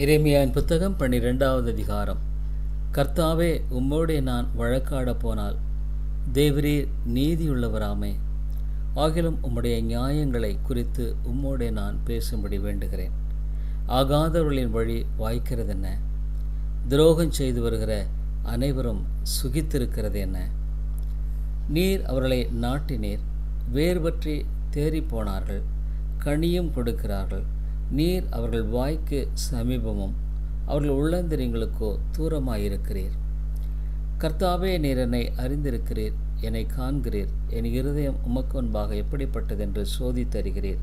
எரேமியாவின் புத்தகம் 12வது அதிகாரம். கர்த்தாவே, உம்மோடே நான் வழக்காடப் போனால் தேவரீர் நீதியுள்ளவராமே. ஆகிலும் உம்முடைய நியாயங்களை குறித்து உம்மோடே நான் பேசும்படி வேண்டுகிறேன். ஆகாதவர்களின் வழி வாய்க்கிறதென்ன? துரோகம் செய்து வருகிற அனைவரும் சுகித்திருக்கிறது என்ன? நீர் அவர்களை நாட்டினீர், வேர் பற்றி தேறிப்போனார்கள், கனியும் கொடுக்கிறார்கள். நீர் அவர்கள் வாய்க்கு சமீபமும் அவர்கள் உள்ளந்திரியங்களுக்கோ தூரமாயிருக்கிறீர். கர்த்தாவே, நீர் என்னை அறிந்திருக்கிறீர், என்னை காண்கிறீர். என் இருதயம் உமக்கு முன்பாக எப்படிப்பட்டதென்று சோதித்தருகிறீர்.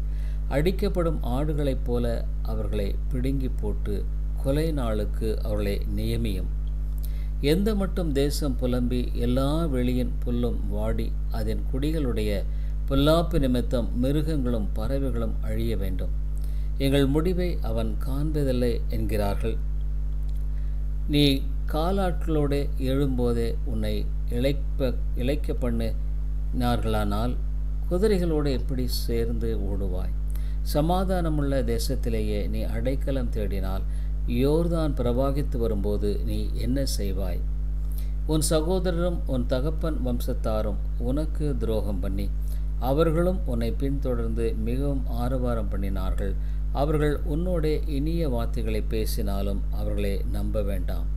அடிக்கப்படும் ஆடுகளைப் போல அவர்களை பிடுங்கி போட்டு கொலை நாளுக்கு அவர்களை நியமியும். எந்த மட்டும் தேசம் புலம்பி எல்லா வெளியின் புல்லும் வாடி அதன் குடிகளுடைய பொல்லாப்பு நிமித்தம் மிருகங்களும் பறவைகளும் அழிய வேண்டும். எங்கள் முடிவை அவன் காண்பதில்லை என்கிறார்கள். நீ காலாட்களோடு எழும்போதே உன்னை இழைக்க பண்ணினார்களானால் குதிரைகளோடு எப்படி சேர்ந்து ஓடுவாய்? சமாதானமுள்ள தேசத்திலேயே நீ அடைக்கலம் தேடினால் யோர்தான் பிரவாகித்து வரும்போது நீ என்ன செய்வாய்? உன் சகோதரரும் உன் தகப்பன் வம்சத்தாரும் உனக்கு துரோகம் பண்ணி அவர்களும் உன்னை பின்தொடர்ந்து மிகவும் ஆரவாரம் பண்ணினார்கள். அவர்கள் உன்னோடே இனிய வார்த்தைகளை பேசினாலும் அவர்களை நம்ப வேண்டாம்.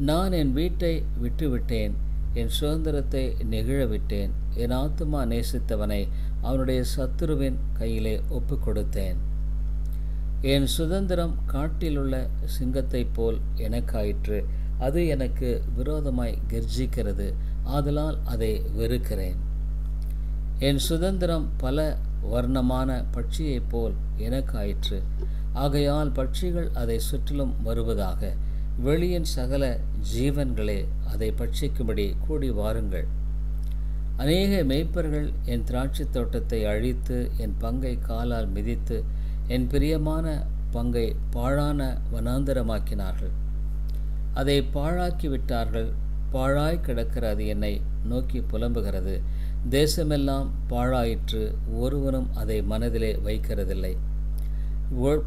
நான் என் வீட்டை விட்டுவிட்டேன், என் சுதந்திரத்தை நெகிழவிட்டேன். என் ஆத்துமா நேசித்தவனை அவனுடைய சத்துருவின் கையிலே ஒப்பு கொடுத்தேன். என் சுதந்திரம் காட்டிலுள்ள சிங்கத்தைப் போல் எனக்காயிற்று. அது எனக்கு விரோதமாய் கர்ஜிக்கிறது, ஆதலால் அதை வெறுக்கிறேன். என் சுதந்திரம் பல வர்ணமான பட்சியைப் போல் எனக்காயிற்று. ஆகையால் பட்சிகள் அதை சுற்றிலும் வருவதாக. வெளியின் சகல ஜீவன்களே அதை பட்சிக்கும்படி கூடி வாருங்கள். அநேக மேய்ப்பர்கள் என் திராட்சை தோட்டத்தை அழித்து என் பங்கை காலால் மிதித்து என் பிரியமான பங்கை பாழான வனாந்தரமாக்கினார்கள். அதை பாழாக்கி விட்டார்கள். பாழாய் கிடக்கிற அது என்னை நோக்கி புலம்புகிறது. தேசமெல்லாம் பாழாயிற்று, ஒருவனும் அதை மனதிலே வைக்கிறதில்லை.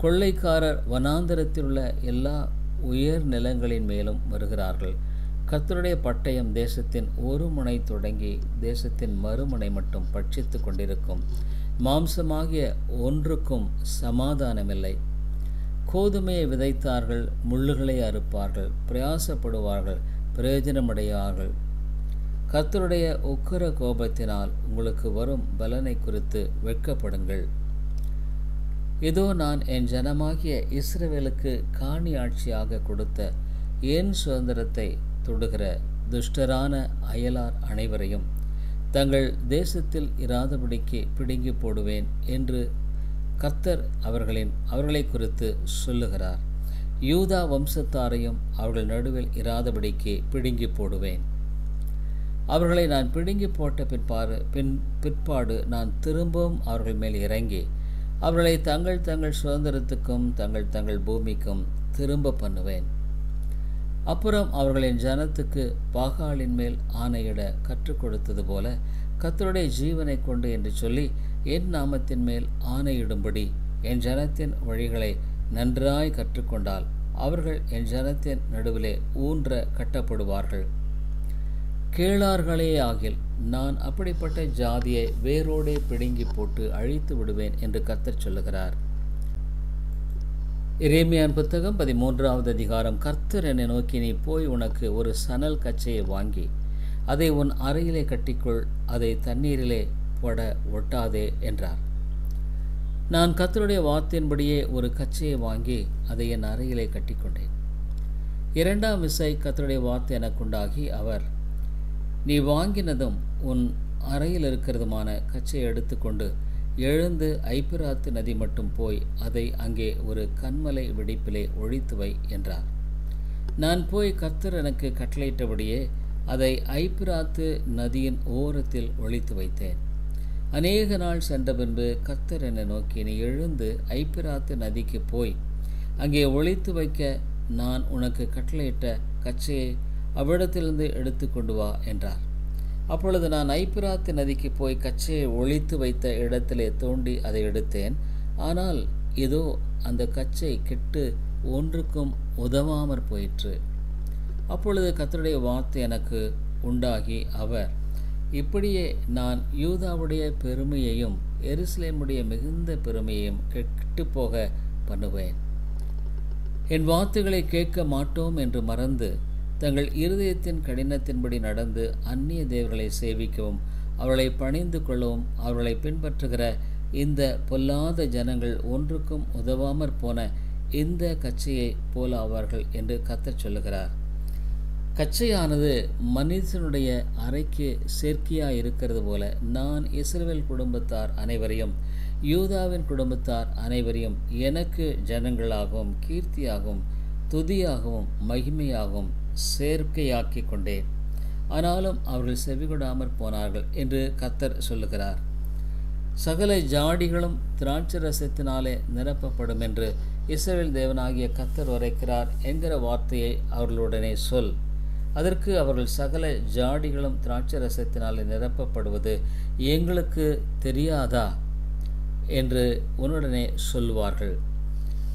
கொள்ளைக்காரர் வனாந்தரத்திலுள்ள எல்லா உயர் நிலங்களின் மேலும் வருகிறார்கள். கர்த்தருடைய பட்டயம் தேசத்தின் ஒரு முனை தொடங்கி தேசத்தின் மறுமுனை மட்டும் பட்சித்து கொண்டிருக்கும். மாம்சமாகிய ஒன்றுக்கும் சமாதானமில்லை. கோதுமையை விதைத்தார்கள், முள்ளுகளை அறுப்பார்கள். பிரயாசப்படுவார்கள், பிரயோஜனமடையார்கள். கர்த்தருடைய உக்கிர கோபத்தினால் உங்களுக்கு வரும் பலனை குறித்து வெட்கப்படுங்கள். இதோ, நான் என் ஜனமாகிய இஸ்ரவேலுக்கு காணி ஆட்சியாக கொடுத்த என் சுதந்திரத்தை தொடுகிற துஷ்டரான அயலார் அனைவரையும் தங்கள் தேசத்தில் இராதபடிக்கு பிடுங்கி போடுவேன் என்று கர்த்தர் அவர்களை குறித்து சொல்லுகிறார். யூதா வம்சத்தாரையும் அவர்கள் நடுவில் இராதபடிக்கு பிடுங்கி போடுவேன். அவர்களை நான் பிடுங்கி போட்ட பிற்பாடு நான் திரும்பவும் அவர்கள் மேல் இறங்கி அவர்களை தங்கள் சுதந்திரத்துக்கும் தங்கள் பூமிக்கும் திரும்ப பண்ணுவேன். அப்புறம் அவர்களின் ஜனத்துக்கு பாகாலின் மேல் ஆணையிட கற்றுக் கொடுத்தது போல கர்த்தருடைய ஜீவனை கொண்டு என்று சொல்லி என் நாமத்தின் மேல் ஆணையிடும்படி என் ஜனத்தின் வழிகளை நன்றாய் கற்றுக்கொண்டால் அவர்கள் என் ஜனத்தின் நடுவிலே ஊன்ற கட்டப்படுவார்கள். கேளார்களே ஆகில் நான் அப்படிப்பட்ட ஜாதியை வேரோடே பிடுங்கி போட்டு அழித்து விடுவேன் என்று கர்த்தர் சொல்லுகிறார். எரேமியாவின் புத்தகம் 13வது அதிகாரம். கர்த்தர் என்னை நோக்கி, நீ போய் உனக்கு ஒரு சணல் கச்சையை வாங்கி அதை உன் அறையிலே கட்டிக்கொள், அதை தண்ணீரிலே போட ஒட்டாதே என்றார். நான் கர்த்தருடைய வார்த்தையின்படியே ஒரு கச்சையை வாங்கி அதை என் அறையிலே கட்டிக்கொண்டேன். 2ஆம் விசை கர்த்தருடைய வார்த்தை எனக்குண்டாகி, அவர், நீ வாங்கினதும் உன் அறையில் இருக்கிறதுமான கச்சையை எடுத்துக்கொண்டு எழுந்து ஐப்பிராத்து நதி மட்டும் போய் அதை அங்கே ஒரு கன்மலை வெடிப்பிலே ஒழித்து வை என்றார். நான் போய் கர்த்தர் எனக்கு கட்டளையிட்டபடியே அதை ஐப்பிராத்து நதியின் ஓரத்தில் ஒழித்து வைத்தேன். அநேக நாள் சென்ற பின்பு கர்த்தர் என்னை நோக்கி, நீ எழுந்து ஐப்பிராத்து நதிக்கு போய் அங்கே ஒழித்து வைக்க நான் உனக்கு கட்டளையிட்ட கச்சையை அவ்விடத்திலிருந்து எடுத்து கொண்டு வா என்றார். அப்பொழுது நான் ஐப்பிராத்து நதிக்கு போய் கச்சையை ஒழித்து வைத்த இடத்திலே தோண்டி அதை எடுத்தேன். ஆனால் இதோ அந்த கச்சை கெட்டு ஒன்றுக்கும் உதவாமற் போயிற்று. அப்பொழுது கர்த்தருடைய வார்த்தை எனக்கு உண்டாகி, அவர், இப்படியே நான் யூதாவுடைய பெருமையையும் எருசலேமுடைய மிகுந்த பெருமையையும் கெட்டுப்போக பண்ணுவேன். என் வார்த்தைகளை கேட்க மாட்டோம் என்று மறந்து தங்கள் இருதயத்தின் கடினத்தின்படி நடந்து அந்நிய தேவர்களை சேவிக்கவும் அவர்களை பணிந்து கொள்ளவும் அவர்களை பின்பற்றுகிற இந்த பொல்லாத ஜனங்கள் ஒன்றுக்கும் உதவாமற் போன இந்த கச்சையை போல ஆவார்கள் என்று கர்த்தர் சொல்லுகிறார். கச்சையானது மனிதனுடைய அறைக்கு சேர்க்கையாக இருக்கிறது போல நான் இஸ்ரவேல் குடும்பத்தார் அனைவரையும் யூதாவின் குடும்பத்தார் அனைவரையும் எனக்கு ஜனங்களாகவும் கீர்த்தியாகவும் துதியாகவும் மகிமையாகவும் சேர்க்கையாக்கி கொண்டேன். ஆனாலும் அவர்கள் செவிகொடாமற் போனார்கள் என்று கர்த்தர் சொல்லுகிறார். சகல ஜாடிகளும் திராட்சரசத்தினாலே நிரப்பப்படும் என்று இஸ்ரவேல் தேவனாகிய கர்த்தர் உரைக்கிறார் என்கிற வார்த்தையை அவர்களுடனே சொல். அதற்கு அவர்கள், சகல ஜாடிகளும் திராட்சரசத்தினாலே நிரப்பப்படுவது எங்களுக்கு தெரியாதா என்று உன்னுடனே சொல்வார்கள்.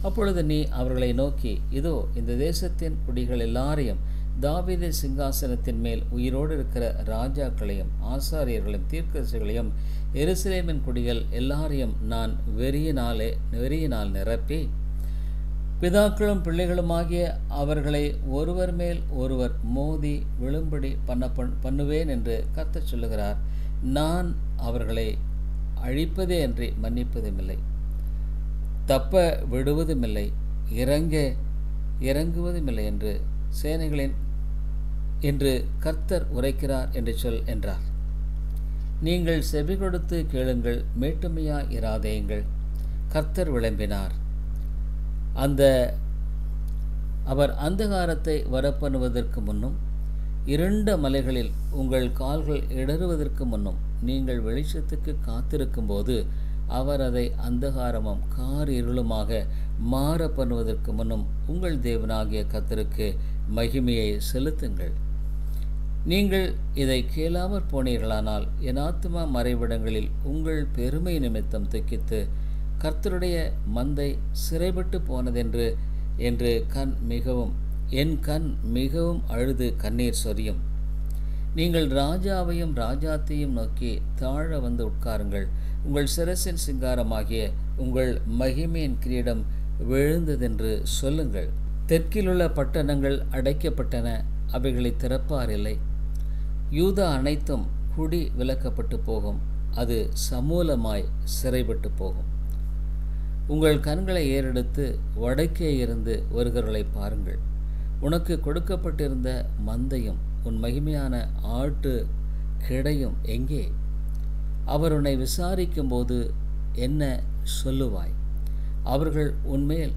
அப்பொழுது நீ அவர்களை நோக்கி, இதோ இந்த தேசத்தின் குடிகள் எல்லாரையும் தாவீதின் சிங்காசனத்தின் மேல் உயிரோடு இருக்கிற ராஜாக்களையும் ஆசாரியர்களையும் தீர்க்கதரிசிகளையும் எருசலேமின் குடிகள் எல்லாரையும் நான் வெறியினால் நிரப்பி பிதாக்களும் பிள்ளைகளுமாகிய அவர்களை ஒருவர் மேல் ஒருவர் மோதி விழும்படி பண்ணுவேன் என்று கர்த்தர் சொல்லுகிறார். நான் அவர்களை அழிப்பதே அன்றி மன்னிப்பதுமில்லை, தப்ப விடுவதுமில்லை, இறங்குவதுமில்லை என்று சேனைகளின் என்று கர்த்தர் உரைக்கிறார் என்று சொல் என்றார். நீங்கள் செவி கொடுத்து கேளுங்கள், மேட்டுமையாய் இராதேயுங்கள். கர்த்தர் விளம்பினார். அவர் அந்தகாரத்தை வரப்பண்ணுவதற்கு முன்னும் இருண்ட மலைகளில் உங்கள் கால்கள் இடறுவதற்கு முன்னும் நீங்கள் வெளிச்சத்துக்கு காத்திருக்கும்போது அவர் அதை அந்தகாரமும் இருளுமாக மாற பண்ணுவதற்கு முன்னும் உங்கள் தேவனாகிய கர்த்தருக்கு மகிமையை செலுத்துங்கள். நீங்கள் இதை கேளாமற் போனீர்களானால் என் ஆத்துமா மறைவிடங்களில் உங்கள் பெருமை நிமித்தம் துக்கித்து கர்த்தருடைய மந்தை சிறைப்பட்டு போனதென்று என்று என் கண் மிகவும் அழுது கண்ணீர் சொரியும். நீங்கள் ராஜாவையும் ராஜாத்தையும் நோக்கி தாழ வந்து உட்காருங்கள். உங்கள் சிரசின் சிங்காரமாகிய உங்கள் மகிமையின் கிரீடம் விழுந்ததென்று சொல்லுங்கள். தெற்கிலுள்ள பட்டணங்கள் அடைக்கப்பட்டன, அவைகளை திறப்பாரில்லை. யூதா அனைத்தும் குடி விலக்கப்பட்டு போகும், அது சமூலமாய் சிறைப்பட்டு போகும். உங்கள் கண்களை ஏறெடுத்து வடக்கே இருந்து வருகிறவர்களை பாருங்கள். உனக்கு கொடுக்கப்பட்டிருந்த மந்தையும் உன் மகிமையான ஆட்டு கிடையும் எங்கே? அவர் உன்னை விசாரிக்கும்போது என்ன சொல்லுவாய்? அவர்கள் உன்மேல்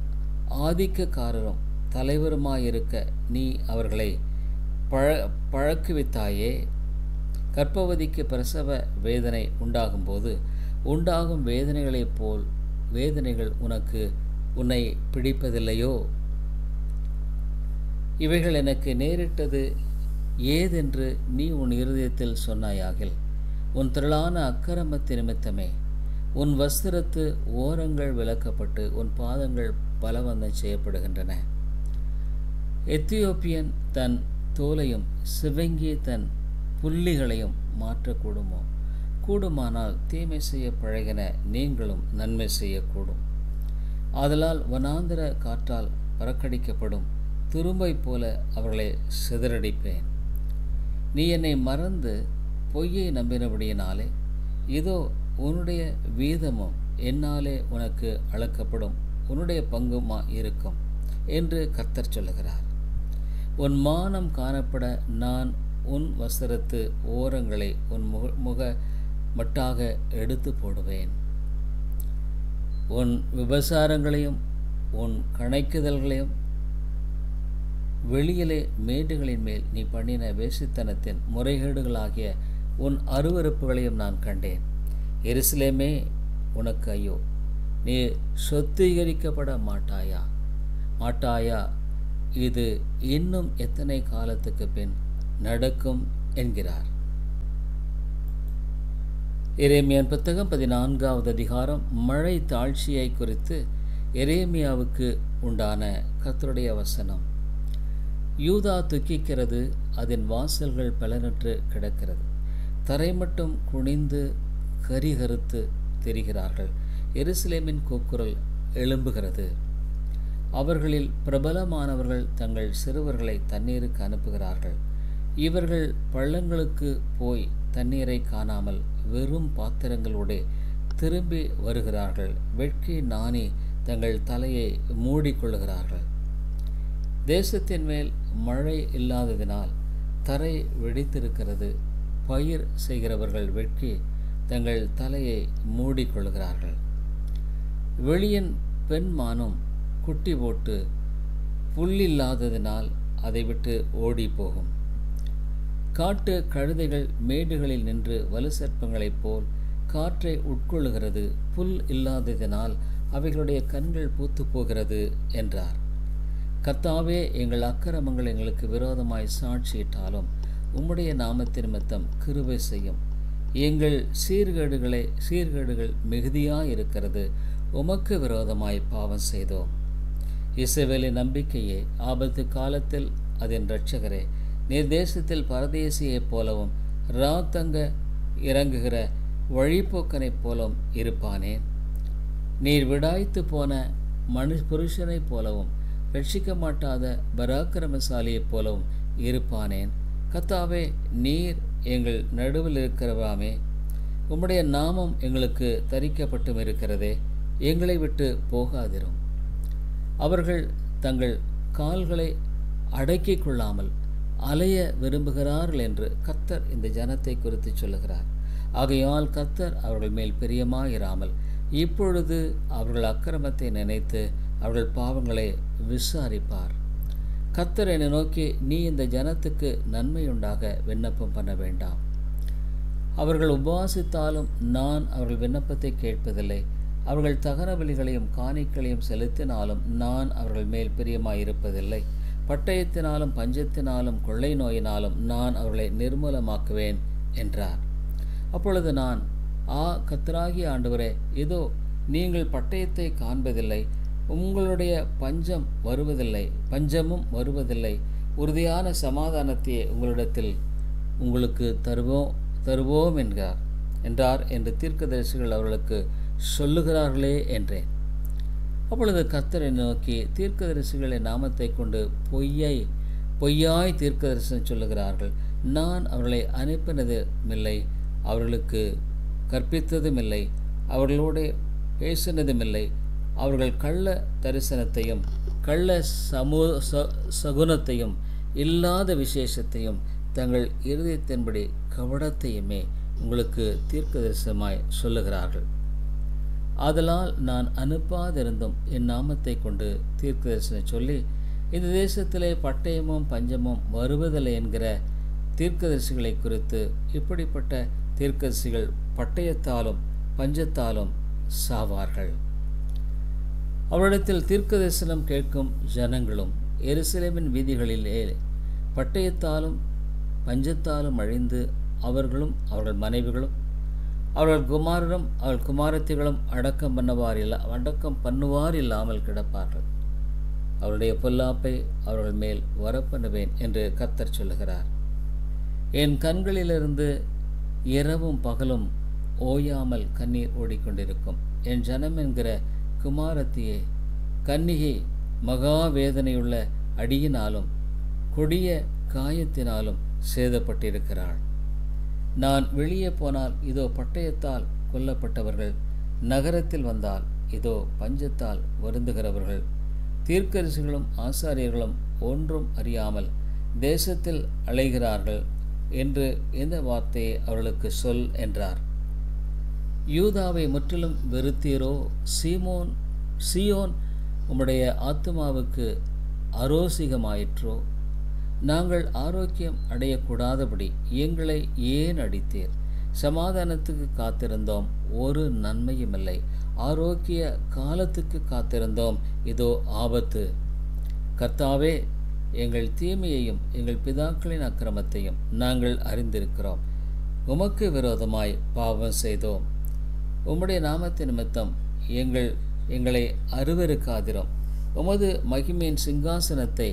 ஆதிக்கக்காரரும் தலைவருமாயிருக்க நீ அவர்களை பழக்குவித்தாயே. கர்ப்பவதிக்கு பிரசவ வேதனை உண்டாகும்போது உண்டாகும் வேதனைகளைப் போல் வேதனைகள் உன்னை பிடிப்பதில்லையோ? இவைகள் எனக்கு நேரிட்டது ஏதென்று நீ உன் இருதயத்தில் சொன்னாயாகில் உன் திரளான அக்கிரமத்து நிமித்தமே உன் வஸ்திரத்து ஓரங்கள் விலக்கப்பட்டு உன் பாதங்கள் பலவந்தம் செய்யப்படுகின்றன. எத்தியோப்பியன் தன் தோலையும் சிவங்கி தன் புள்ளிகளையும் மாற்றக்கூடுமோ? கூடுமானால் தீமை செய்ய பழகின நீங்களும் நன்மை செய்யக்கூடும். ஆதலால் வனாந்திர காற்றால் பறக்கடிக்கப்படும் துரும்பை போல அவர்களை சிதறடிப்பேன். நீ என்னை மறந்து பொய்யை நம்பினபடியினாலே இதோ உன்னுடைய வீதமும் என்னாலே உனக்கு அளக்கப்படும், உன்னுடைய பங்குமா இருக்கும் என்று கர்த்தர் சொல்லுகிறார். உன் மானம் காணப்பட நான் உன் வஸ்திரத்து ஓரங்களை உன் முக மட்டாக எடுத்து போடுவேன். உன் விபசாரங்களையும் உன் கணைக்குதல்களையும் வெளியிலே மேடுகளின் மேல் நீ பண்ணின வேசித்தனத்தின் முறைகேடுகளாகிய உன் அருவருப்புகளையும் நான் கண்டேன். எருசலேமே, உனக்கு ஐயோ! நீ சுத்திகரிக்கப்பட மாட்டாயா? இது இன்னும் எத்தனை காலத்துக்கு பின் நடக்கும் என்கிறார். எரேமியாவின் புத்தகம் 14வது அதிகாரம் மழை தாழ்ச்சியை குறித்து எரேமியாவுக்கு உண்டான கர்த்தருடைய வசனம். யூதா துக்கிக்கிறது, அதன் வாசல்கள் பலனற்று கிடக்கிறது. தரை மட்டும் குனிந்து கரிகருத்து தெரிகிறார்கள். எருசலேமின் கூக்குரல் எழும்புகிறது. அவர்களில் பிரபலமானவர்கள் தங்கள் சிறுவர்களை தண்ணீருக்கு அனுப்புகிறார்கள். இவர்கள் பள்ளங்களுக்கு போய் தண்ணீரை காணாமல் வெறும் பாத்திரங்களோடு திரும்பி வருகிறார்கள். வெட்கி நாணி தங்கள் தலையை மூடிக்கொள்ளுகிறார்கள். தேசத்தின் மேல் மழை இல்லாததினால் தரை வெடித்திருக்கிறது. பயிர் செய்கிறவர்கள் வெட்கி தங்கள் தலையை மூடிக்கொள்கிறார்கள். வெளியின் பெண்மானும் குட்டி போட்டு புல்லில்லாததினால் அதை விட்டு ஓடி போகும். காட்டு கழுதைகள் மேடுகளில் நின்று வலு சர்ப்பங்களைப் போல் காற்றை உட்கொள்ளுகிறது. புல் இல்லாததினால் அவைகளுடைய கண்கள் பூத்து போகிறது என்றார். கர்த்தாவே, எங்கள் அக்கிரமங்கள் எங்களுக்கு விரோதமாய் சாட்சியிட்டாலும் உம்முடைய நாமத்தின் நிமித்தம் கிருபை செய்யும். எங்கள் சீர்கேடுகள் மிகுதியாயிருக்கிறது. உமக்கு விரோதமாய் பாவம் செய்தோம். இஸ்ரவேலின் நம்பிக்கையே, ஆபத்து காலத்தில் அதன் இரட்சகரே, நீர் தேசத்தில் பரதேசியைப் போலவும் ராத்தங்க இறங்குகிற வழிப்போக்கனைப் போலவும் இருப்பானேன். நீர் விடாய்த்து போன புருஷனைப் போலவும் ரட்சிக்க மாட்டாத பராக்கிரமசாலியைப் போலவும் இருப்பானேன். கர்த்தாவே, நீர் எங்கள் நடுவில் இருக்கிறவாமே, உம்முடைய நாமம் எங்களுக்கு தரிக்கப்பட்டும் இருக்கிறதே, எங்களை விட்டு போகாதிரும். அவர்கள் தங்கள் கால்களை அடக்கிக் கொள்ளாமல் அலைய விரும்புகிறார்கள் என்று கர்த்தர் இந்த ஜனத்தை குறித்து சொல்லுகிறார். ஆகையால் கர்த்தர் அவர்கள் மேல் பிரியமாயிராமல் இப்பொழுது அவர்கள் அக்கிரமத்தை நினைத்து அவர்கள் பாவங்களை விசாரிப்பார். கர்த்தர் என்னை நோக்கி, நீ இந்த ஜனத்துக்கு நன்மையுண்டாக விண்ணப்பம் பண்ண வேண்டாம். அவர்கள் உபவாசித்தாலும் நான் அவர்கள் விண்ணப்பத்தை கேட்பதில்லை. அவர்கள் தகன பலிகளையும் காணிக்களையும் செலுத்தினாலும் நான் அவர்கள் மேல் பிரியமாயிருப்பதில்லை. பட்டயத்தினாலும் பஞ்சத்தினாலும் கொள்ளை நோயினாலும் நான் அவர்களை நிர்மூலமாக்குவேன் என்றார். அப்பொழுது நான், கர்த்தராகிய ஆண்டவரே, இதோ நீங்கள் பட்டயத்தை காண்பதில்லை, உங்களுடைய பஞ்சமும் வருவதில்லை. உறுதியான சமாதானத்தையே உங்களிடத்தில் உங்களுக்கு தருவோம் என்றார் என்று தீர்க்கதரிசிகள் அவர்களுக்கு சொல்லுகிறார்களே என்றேன். அப்பொழுது கர்த்தரை நோக்கி, தீர்க்கதரிசிகளை நாமத்தை கொண்டு பொய்யாய் தீர்க்கதரிசனம் சொல்லுகிறார்கள். நான் அவர்களை அனுப்பினதுமில்லை, அவர்களுக்கு கற்பித்ததுமில்லை, அவர்களோடு பேசினதுமில்லை. அவர்கள் கள்ள தரிசனத்தையும் கள்ள சகுனத்தையும் இல்லாத விசேஷத்தையும் தங்கள் இருதயத்தின்படி கவடத்தையுமே உங்களுக்கு தீர்க்க தரிசனமாய் சொல்லுகிறார்கள். ஆதலால் நான் அனுப்பாதிருந்தும் என் நாமத்தை கொண்டு தீர்க்க தரிசனம் சொல்லி, இந்த தேசத்திலே பட்டயமும் பஞ்சமும் வருவதில்லை என்கிற தீர்க்கதரிசிகளை குறித்து, இப்படிப்பட்ட தீர்க்கதரிசிகள் பட்டயத்தாலும் பஞ்சத்தாலும் சாவார்கள். அவரிடத்தில் தீர்க்க தரிசனம் கேட்கும் ஜனங்களும் எருசலேமின் வீதிகளிலே பட்டயத்தாலும் பஞ்சத்தாலும் அழிந்து அவர்களும் அவர்கள் மனைவிகளும் அவர்கள் குமாரரும் அவர்கள் குமாரத்திகளும் அடக்கம் பண்ணுவார் இல்லாமல் கிடப்பார்கள். அவருடைய பொல்லாப்பை அவர்கள் மேல் வரப்பண்ணுவேன் என்று கர்த்தர் சொல்லுகிறார். என் கண்களிலிருந்து இரவும் பகலும் ஓயாமல் கண்ணீர் ஓடிக்கொண்டிருக்கும். என் ஜனம் என்கிற குமாரத்தியே, கன்னிகை மகாவேதனையுள்ள அடியினாலும் கொடிய காயத்தினாலும் சேதப்பட்டிருக்கிறாள். நான் வெளியே போனால் இதோ பட்டயத்தால் கொல்லப்பட்டவர்கள், நகரத்தில் வந்தால் இதோ பஞ்சத்தால் வருந்துகிறவர்கள். தீர்க்கதரிசிகளும் ஆசாரியர்களும் ஒன்றும் அறியாமல் தேசத்தில் அலைகிறார்கள் என்று இந்த வார்த்தையை அவர்களுக்கு சொல் என்றார். யூதாவை முற்றிலும் வெறுத்தீரோ? சீயோன் உம்முடைய ஆத்துமாவுக்கு அரோசிகமாயிற்றோ? நாங்கள் ஆரோக்கியம் அடையக்கூடாதபடி எங்களை ஏன் அடித்தீர்? சமாதானத்துக்கு காத்திருந்தோம், ஒரு நன்மையுமில்லை. ஆரோக்கிய காலத்துக்கு காத்திருந்தோம், இதோ ஆபத்து. கர்த்தாவே, எங்கள் தீமையையும் எங்கள் பிதாக்களின் அக்கிரமத்தையும் நாங்கள் அறிந்திருக்கிறோம். உமக்கு விரோதமாய் பாவம் செய்தோம். உம்முடைய நாமத்தின் நிமித்தம் எங்கள் எங்களை அருவருக்காதிரும். உமது மகிமையின் சிங்காசனத்தை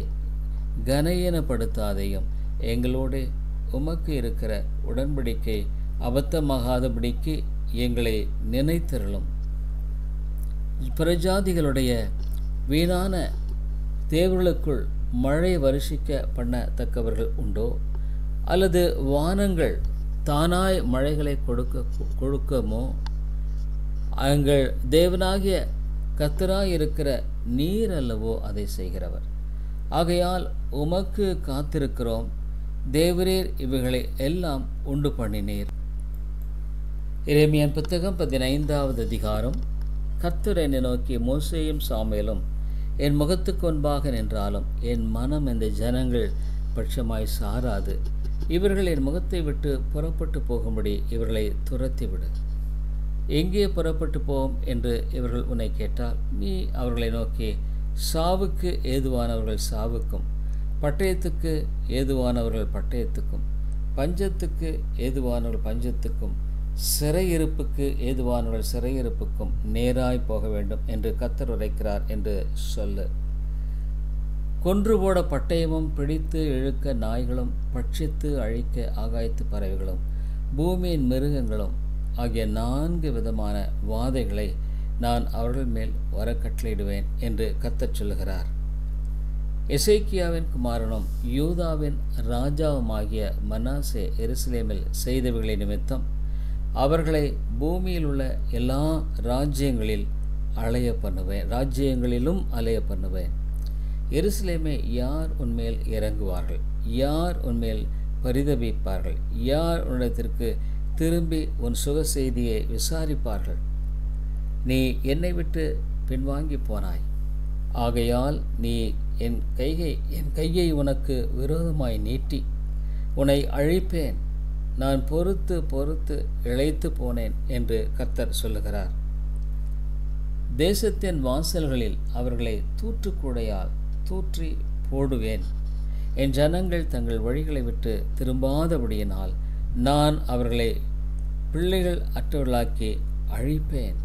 கனயீனப்படுத்தாதையும். எங்களோடு உமக்கு இருக்கிற உடன்படிக்கை அபத்தமாகாதபடிக்கு எங்களை நினைத்தருளும். பிரஜாதிகளுடைய வீணான தேவர்களுக்குள் மழை வருஷிக்க பண்ணத்தக்கவர்கள் உண்டோ? அல்லது வானங்கள் தானாய் மழைகளை கொடுக்குமோ? எங்கள் தேவனாகிய கர்த்தராயிருக்கிற நீர் அல்லவோ அதை செய்கிறவர். ஆகையால் உமக்கு காத்திருக்கிறோம். தேவரீர் இவைகளை எல்லாம் உண்டு பண்ணினீர். எரேமியாவின் புத்தகம் 15வது அதிகாரம். கர்த்தர் என்னை நோக்கி, மோசேயும் சாமுவேலும் என் முகத்துக்கு முன்பாக நின்றாலும் என் மனம் இந்த ஜனங்கள் பட்சமாய் சாராது. இவர்கள் என் முகத்தை விட்டு புறப்பட்டு போகும்படி இவர்களை துரத்திவிடு. எங்கே புறப்பட்டு போம் என்று இவர்கள் உன்னை கேட்டால், நீ அவர்களை நோக்கி, சாவுக்கு ஏதுவானவர்கள் சாவுக்கும், பட்டயத்துக்கு ஏதுவானவர்கள் பட்டயத்துக்கும், பஞ்சத்துக்கு ஏதுவானவர்கள் பஞ்சத்துக்கும், சிறையிருப்புக்கு ஏதுவானவர்கள் சிறையிருப்புக்கும் நேராய் போக வேண்டும் என்று கர்த்தர் உரைக்கிறார் என்று சொல்லு. கொன்று போட பட்டயமும், பிடித்து இழுக்க நாய்களும், பட்சித்து அழிக்க ஆகாயத்து பறவைகளும், பூமியின் மிருகங்களும் ஆகிய 4 விதமான வாதைகளை நான் அவர்கள் மேல் வர கட்டளையிடுவேன் என்று கர்த்தர் சொல்லுகிறார். எசேக்கியாவின் குமாரனும் யூதாவின் ராஜாவுமாகிய மனாசே எருசலேமில் செய்தவைகளை நிமித்தம் அவர்களை பூமியில் உள்ள எல்லா ராஜ்யங்களிலும் அலைய பண்ணுவேன். எருசலேமே, யார் உன்மேல் இறங்குவார்கள்? யார் உன்மேல் பரிதபிப்பார்கள்? யார் உன்னிடத்திற்கு திரும்பி உன் சுக செய்தியை விசாரிப்பார்கள்? நீ என்னை விட்டு பின்வாங்கி போனாய். ஆகையால் நீ என் கையை உனக்கு விரோதமாய் நீட்டி உன்னை அழிப்பேன். நான் பொறுத்து பொறுத்து இளைத்து போனேன் என்று கர்த்தர் சொல்லுகிறார். தேசத்தின் வாசல்களில் அவர்களை தூற்றுக்கூடையால் தூற்றி போடுவேன். என் ஜனங்கள் தங்கள் வழிகளை விட்டு திரும்பாதபடியினால் நான் அவர்களை பிள்ளைகள் அற்றவர்களாக்கி அழிப்பேன்.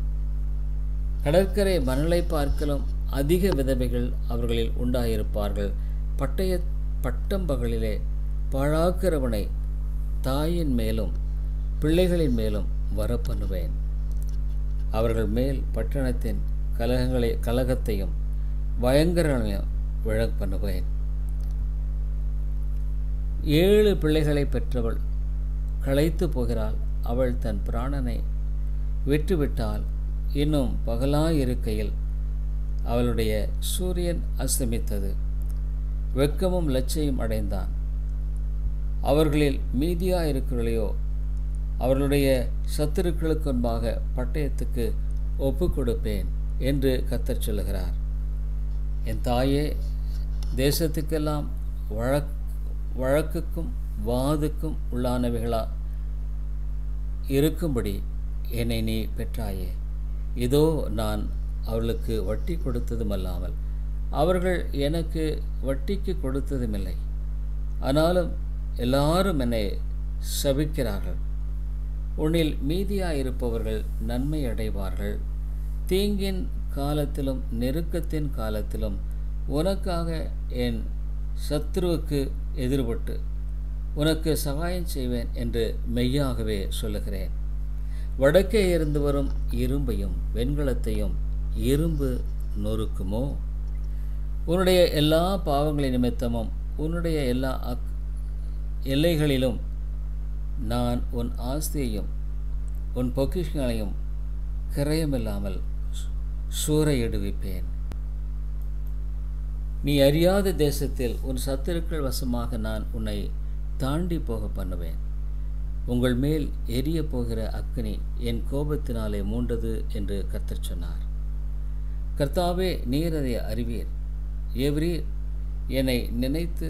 கடற்கரை மணலை பார்க்கலும் அதிக விதவைகள் அவர்களில் உண்டாயிருப்பார்கள். பட்டம்பகலிலே பாழாக்கிறவனை தாயின் மேலும் பிள்ளைகளின் மேலும் வரப்பண்ணுவேன். அவர்கள் மேல் பட்டணத்தின் கலகத்தையும் பயங்கரங்களையும் விழப்பண்ணுவேன். 7 பிள்ளைகளை பெற்றவள் களைத்து போகிறாள். அவள் தன் பிராணனை விட்டுவிட்டால் இன்னும் பகலாயிருக்கையில் அவளுடைய சூரியன் அஸ்தமித்தது. வெட்கமும் லச்சையும் அடைந்தான். அவர்களில் மீதியாயிருக்கிறவளையோ அவர்களுடைய சத்துருக்களுக்கு முன்பாக பட்டயத்துக்கு ஒப்பு கொடுப்பேன் என்று கர்த்தர் சொல்லுகிறார். என் தாயே, தேசத்துக்கெல்லாம் வழக்குக்கும் வாதுக்கும் உள்ளானவைகளா இருக்கும்படி என்னை நீ பெற்றாயே. இதோ நான் அவர்களுக்கு வட்டி கொடுத்ததுமல்லாமல் அவர்கள் எனக்கு வட்டிக்கு கொடுத்ததுமில்லை. ஆனாலும் எல்லாரும் என்னை சபிக்கிறார்கள். உன்னில் மீதியாயிருப்பவர்கள் நன்மை அடைவார்கள். தீங்கின் காலத்திலும் நெருக்கத்தின் காலத்திலும் உனக்காக என் சத்ருவுக்கு எதிர்பட்டு உனக்கு சகாயம் செய்வேன் என்று மெய்யாகவே சொல்லுகிறேன். வடக்கே இருந்து வரும் இரும்பையும் வெண்கலத்தையும் இரும்பு நொறுக்குமோ? உன்னுடைய எல்லா பாவங்களின் நிமித்தமும் உன்னுடைய எல்லா எல்லைகளிலும் நான் உன் ஆஸ்தியையும் உன் பொக்கிஷங்களையும் கிரயமில்லாமல் சூறையிடுவிப்பேன். நீ அறியாத தேசத்தில் உன் சத்துருக்கள் வசமாக நான் உன்னை தாண்டி போக பண்ணுவேன். உங்கள் மேல் எரிய போகிற அக்கினி என் கோபத்தினாலே மூண்டது என்று கர்த்தர் சொன்னார். கர்த்தாவே, நீர் அதை அறிவீர். எவரீர் என்னை நினைத்து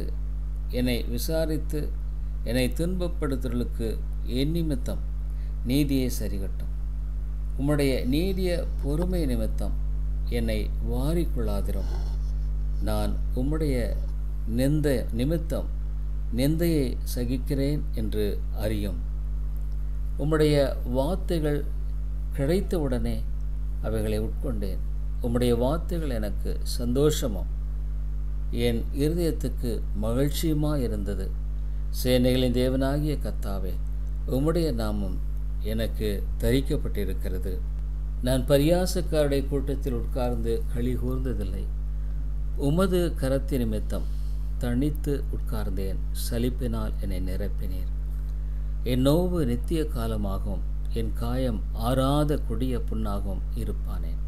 என்னை விசாரித்து என்னை துன்பப்படுத்துவர்களுக்கு என் நிமித்தம் நீதியை சரிகட்டும். உம்முடைய நீடிய பொறுமை நிமித்தம் என்னை வாரிக்கொள்ளாதிரும். நான் உம்முடைய நிமித்தம் நிந்தையை சகிக்கிறேன் என்று அறியும். உம்முடைய வார்த்தைகள் கிடைத்தவுடனே அவைகளை உட்கொண்டேன். உம்முடைய வார்த்தைகள் எனக்கு சந்தோஷமும் என் இருதயத்துக்கு மகிழ்ச்சியுமாயிருந்தது. சேனைகளின் தேவனாகிய கர்த்தாவே, உம்முடைய நாமம் எனக்கு தரிக்கப்பட்டிருக்கிறது. நான் பரியாசக்காருடைய கூட்டத்தில் உட்கார்ந்து களி கூர்ந்ததில்லை. உமது கரத்தின் நிமித்தம் தனித்து உட்கார்ந்தேன். சலிப்பினால் என்னை நிரப்பினீர். என் நோவு நித்திய காலமாகவும் என் காயம் ஆறாத கொடிய புண்ணாகவும் இருப்பானேன்.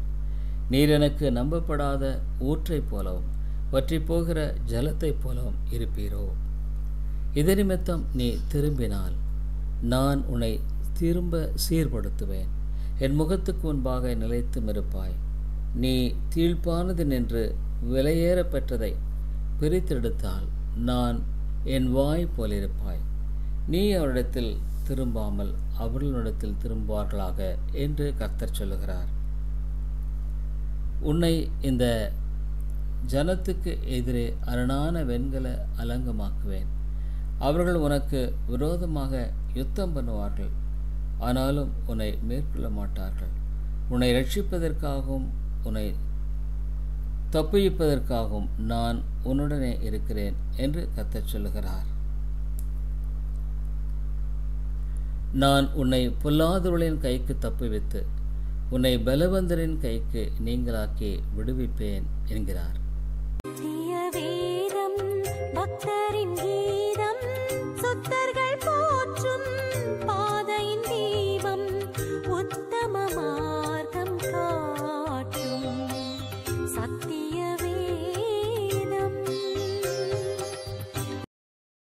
நீர் எனக்கு நம்பப்படாத ஊற்றைப் போலவும் வற்றி போகிற ஜலத்தைப் போலவும் இருப்பீரோ? இது நிமித்தம் நீ திரும்பினால் நான் உன்னை திரும்ப சீர்படுத்துவேன். என் முகத்துக்கு முன்பாக நிலைத்தும் இருப்பாய். நீ தீழ்ப்பானது நின்று விலையேற பெற்றதை பிரித்தெடுத்தால் நான் என் வாய் போலிருப்பாய். நீ அவரிடத்தில் திரும்பாமல் அவர்களிடத்தில் திரும்புவார்களாக என்று கர்த்தர் சொல்லுகிறார். உன்னை இந்த ஜனத்துக்கு எதிரே அரணான வெண்கல அலங்கமாக்குவேன். அவர்கள் உனக்கு விரோதமாக யுத்தம் பண்ணுவார்கள், ஆனாலும் உன்னை மேற்கொள்ள மாட்டார்கள். உன்னை ரட்சிப்பதற்காகவும் உன்னை தப்புவிப்பதற்காகவும் நான் உன்னுடனே இருக்கிறேன் என்று கர்த்தர் சொல்லுகிறார். நான் உன்னை பொல்லாதவர்களின் கைக்கு தப்புவித்து உன்னை பலவந்தரின் கைக்கு நீங்களாக்கி விடுவிப்பேன் என்கிறார். பக்தரின் கீதம் சுத்தர்கள் போற்றும்